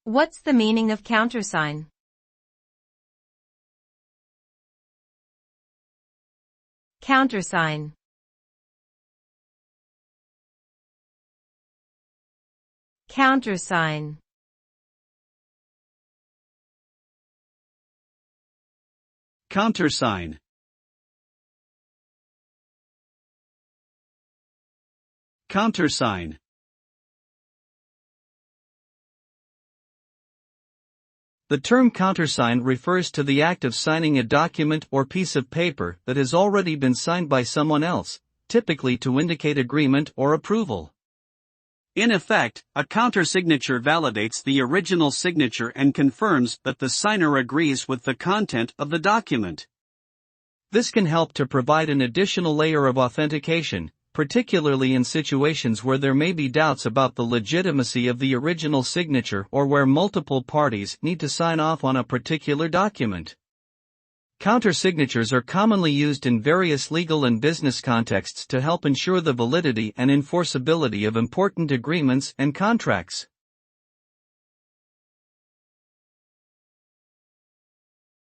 What's the meaning of countersign? Countersign. Countersign. Countersign. Countersign. The term countersign refers to the act of signing a document or piece of paper that has already been signed by someone else, typically to indicate agreement or approval. In effect, a countersignature validates the original signature and confirms that the signer agrees with the content of the document. This can help to provide an additional layer of authentication, particularly in situations where there may be doubts about the legitimacy of the original signature or where multiple parties need to sign off on a particular document. Countersignatures are commonly used in various legal and business contexts to help ensure the validity and enforceability of important agreements and contracts.